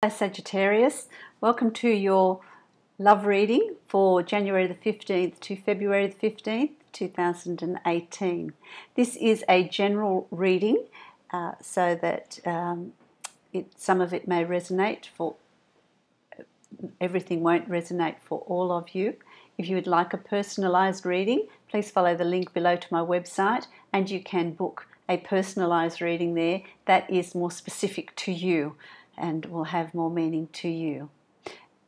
Hi Sagittarius, welcome to your love reading for January the 15th to February the 15th, 2018. This is a general reading so that some of it may resonate for everything won't resonate for all of you. If you would like a personalised reading, please follow the link below to my website and you can book a personalised reading there that is more specific to you and will have more meaning to you.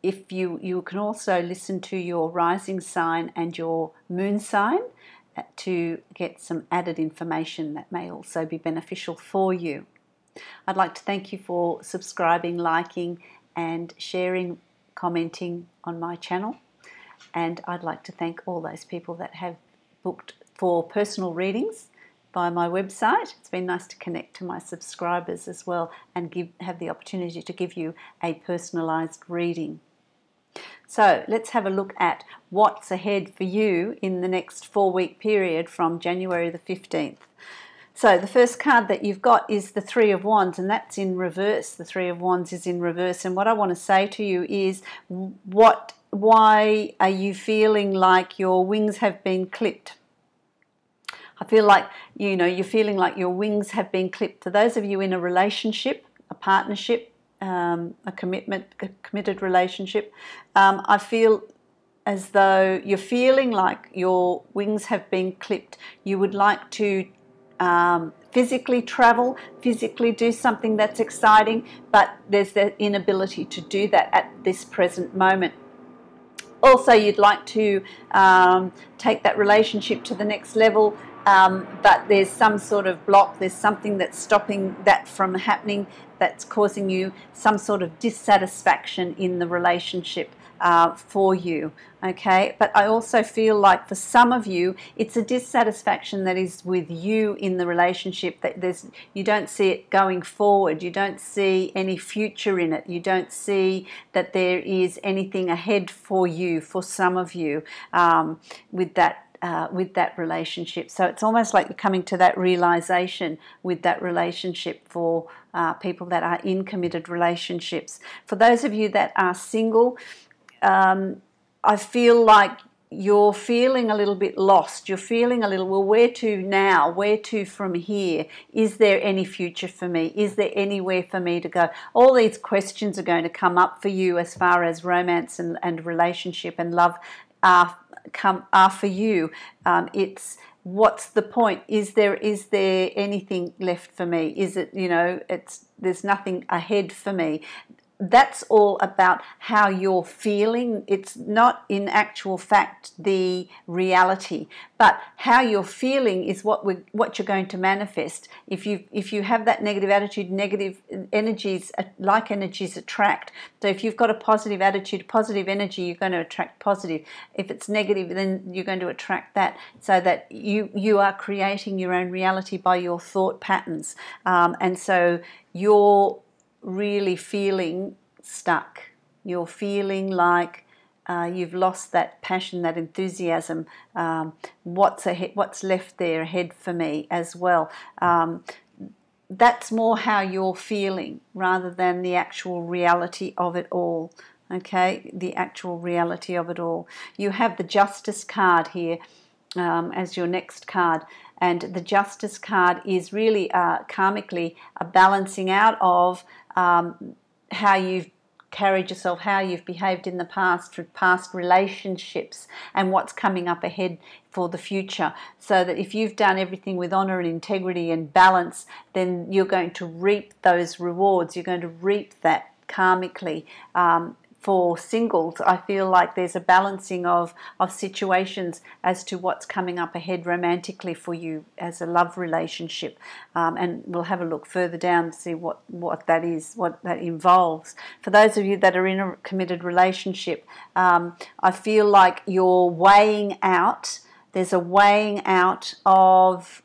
If you can also listen to your rising sign and your moon sign to get some added information that may also be beneficial for you. I'd like to thank you for subscribing, liking and sharing, commenting on my channel. And I'd like to thank all those people that have booked for personal readings via my website. It's been nice to connect to my subscribers as well and have the opportunity to give you a personalised reading. So let's have a look at what's ahead for you in the next 4-week period from January the 15th. So the first card that you've got is the Three of Wands, and that's in reverse. The Three of Wands is in reverse, and what I want to say to you is why are you feeling like your wings have been clipped? I feel like, you're feeling like your wings have been clipped. For those of you in a relationship, a partnership, a committed relationship, I feel as though you're feeling like your wings have been clipped. You would like to physically travel, physically do something that's exciting, but there's the inability to do that at this present moment. Also, you'd like to take that relationship to the next level, but there's some sort of block, there's something that's stopping that from happening, that's causing you some sort of dissatisfaction in the relationship for you, okay? But I also feel like for some of you, it's a dissatisfaction that is with you in the relationship, that you don't see it going forward, you don't see any future in it, you don't see that there is anything ahead for you, for some of you, with that relationship. So it's almost like you're coming to that realization with that relationship for people that are in committed relationships. For those of you that are single, I feel like you're feeling a little bit lost. You're feeling a little, well, where to now? Where to from here? Is there any future for me? Is there anywhere for me to go? All these questions are going to come up for you as far as romance and relationship and love are for you. It's what's the point? Is there anything left for me? Is it, there's nothing ahead for me. That's all about how you're feeling. It's not in actual fact the reality, but how you're feeling is what you're going to manifest. If you have that negative attitude, negative energies, like energies attract. So if you've got a positive attitude, positive energy, you're going to attract positive. If it's negative, then you're going to attract that. So that you are creating your own reality by your thought patterns, and so you're really feeling stuck. You're feeling like you've lost that passion, that enthusiasm. What's left there ahead for me as well? That's more how you're feeling rather than the actual reality of it all. Okay, the actual reality of it all. You have the Justice card here as your next card. And the Justice card is really karmically a balancing out of how you've carried yourself, how you've behaved in the past, through past relationships, and what's coming up ahead for the future. So that if you've done everything with honor and integrity and balance, then you're going to reap those rewards. You're going to reap that karmically. For singles, I feel like there's a balancing of situations as to what's coming up ahead romantically for you as a love relationship, and we'll have a look further down to see what that is, what that involves. For those of you that are in a committed relationship, I feel like you're weighing out. There's a weighing out of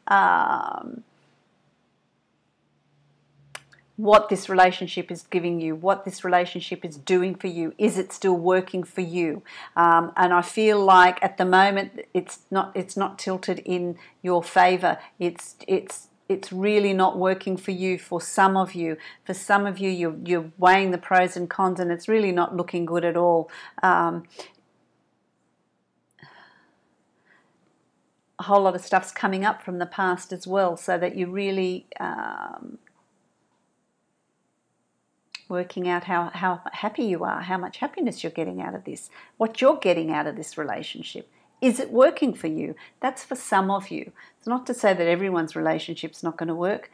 what this relationship is giving you, what this relationship is doing for you. Is it still working for you? And I feel like at the moment it's not tilted in your favor. It's it's really not working for you. For some of you, you're weighing the pros and cons, and it's really not looking good at all. A whole lot of stuff's coming up from the past as well, so that you're really working out how happy you are, how much happiness you're getting out of this, what you're getting out of this relationship. Is it working for you? That's for some of you. It's not to say that everyone's relationship's not going to work.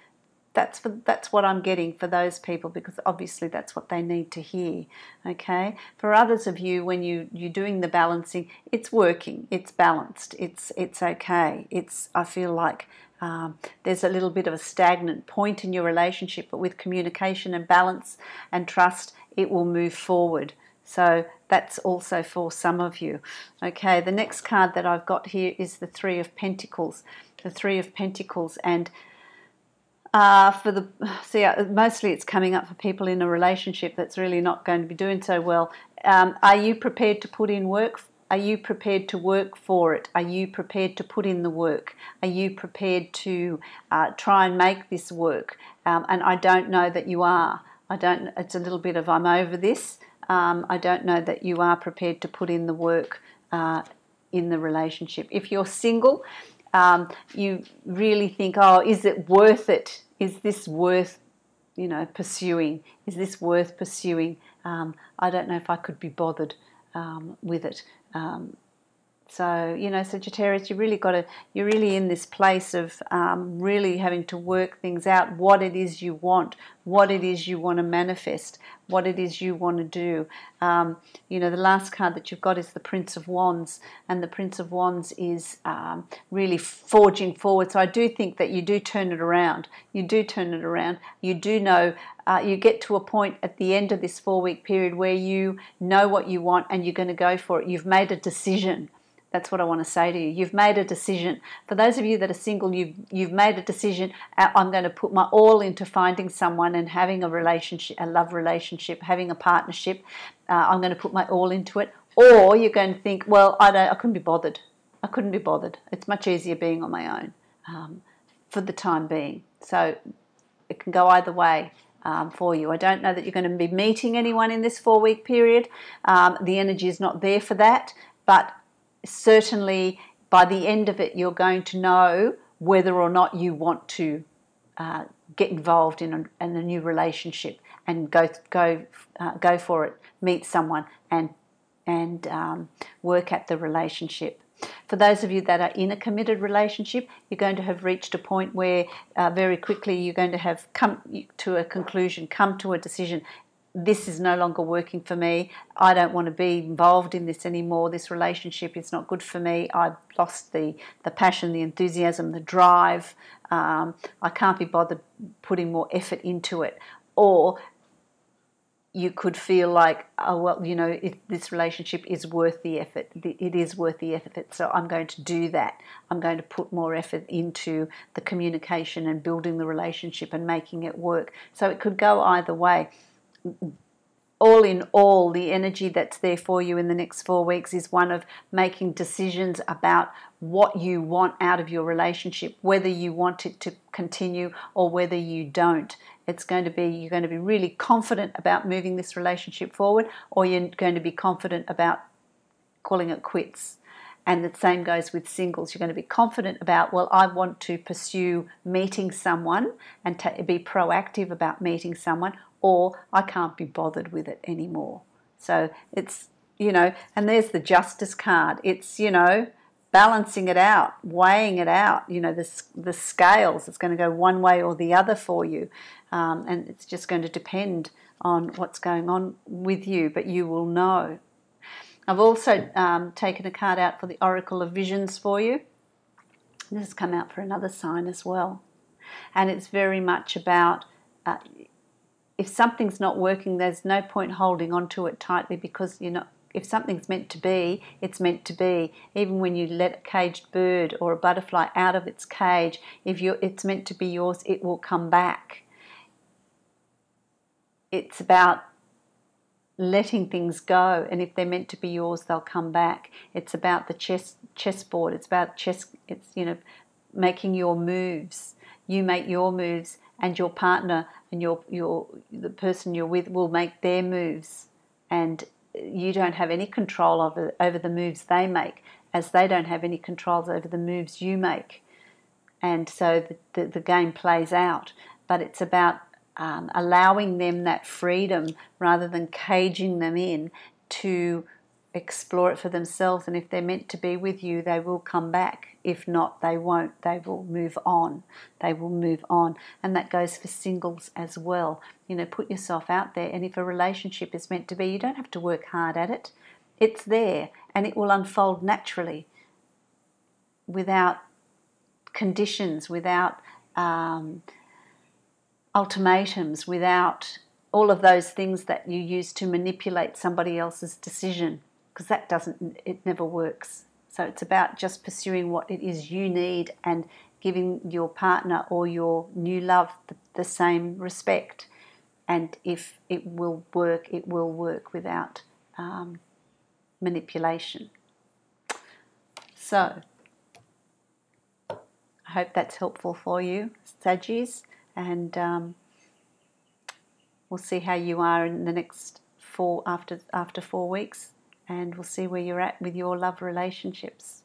That's what I'm getting for those people, because obviously that's what they need to hear. Okay. For others of you, when you're doing the balancing, it's working. It's balanced. It's okay. I feel like there's a little bit of a stagnant point in your relationship, but with communication and balance and trust, it will move forward. So that's also for some of you. Okay, the next card that I've got here is the Three of Pentacles. The Three of Pentacles, and mostly it's coming up for people in a relationship that's really not going to be doing so well. Are you prepared to put in work? Are you prepared to work for it? Are you prepared to put in the work? Are you prepared to try and make this work? And I don't know that you are. It's a little bit of I'm over this. I don't know that you are prepared to put in the work in the relationship. If you're single, you really think, oh, is it worth it? Is this worth, pursuing? Is this worth pursuing? I don't know if I could be bothered with it. So, Sagittarius, you're really in this place of really having to work things out, what it is you want, what it is you want to manifest, what it is you want to do. The last card that you've got is the Prince of Wands, and the Prince of Wands is really forging forward. So I do think that you do turn it around. You do turn it around. You do know, you get to a point at the end of this 4-week period where you know what you want and you're going to go for it. You've made a decision. That's what I want to say to you. You've made a decision. For those of you that are single, you've made a decision. I'm going to put my all into finding someone and having a relationship, a love relationship, having a partnership. I'm going to put my all into it. Or you're going to think, well, I couldn't be bothered. I couldn't be bothered. It's much easier being on my own for the time being. So it can go either way. For you. I don't know that you're going to be meeting anyone in this 4-week period. The energy is not there for that, but certainly by the end of it, you're going to know whether or not you want to get involved in a new relationship and go for it, meet someone and work at the relationship. For those of you that are in a committed relationship, you're going to have reached a point where very quickly you're going to have come to a conclusion, come to a decision. This is no longer working for me. I don't want to be involved in this anymore. This relationship is not good for me. I've lost the passion, the enthusiasm, the drive. I can't be bothered putting more effort into it. Or you could feel like, oh, well, this relationship is worth the effort. It is worth the effort, so I'm going to do that. I'm going to put more effort into the communication and building the relationship and making it work. So it could go either way. All in all, the energy that's there for you in the next 4 weeks is one of making decisions about what you want out of your relationship, whether you want it to continue or whether you don't. You're going to be really confident about moving this relationship forward, or you're going to be confident about calling it quits. And the same goes with singles. You're going to be confident about, well, I want to pursue meeting someone and be proactive about meeting someone, or I can't be bothered with it anymore. So it's, and there's the Justice card. It's, balancing it out, weighing it out, the scales. It's going to go one way or the other for you. And it's just going to depend on what's going on with you, but you will know. I've also taken a card out for the Oracle of Visions for you. This has come out for another sign as well. And it's very much about if something's not working, there's no point holding on to it tightly, because if something's meant to be, it's meant to be. Even when you let a caged bird or a butterfly out of its cage, if it's meant to be yours, it will come back. It's about letting things go, and if they're meant to be yours, they'll come back. It's about the chessboard. It's about chess. It's making your moves. You make your moves, and your partner and the person you're with will make their moves, and you don't have any control over the moves they make, as they don't have any controls over the moves you make. And so the game plays out. But it's about allowing them that freedom rather than caging them in to explore it for themselves. And if they're meant to be with you, they will come back. If not, they won't. They will move on. They will move on. And that goes for singles as well. You know, put yourself out there. And if a relationship is meant to be, you don't have to work hard at it. It's there, and it will unfold naturally without conditions, without ultimatums, without all of those things that you use to manipulate somebody else's decision, because it never works. So it's about just pursuing what it is you need and giving your partner or your new love the same respect. And if it will work, it will work without manipulation. So I hope that's helpful for you, Saggies, and we'll see how you are in the next after 4 weeks, and we'll see where you're at with your love relationships.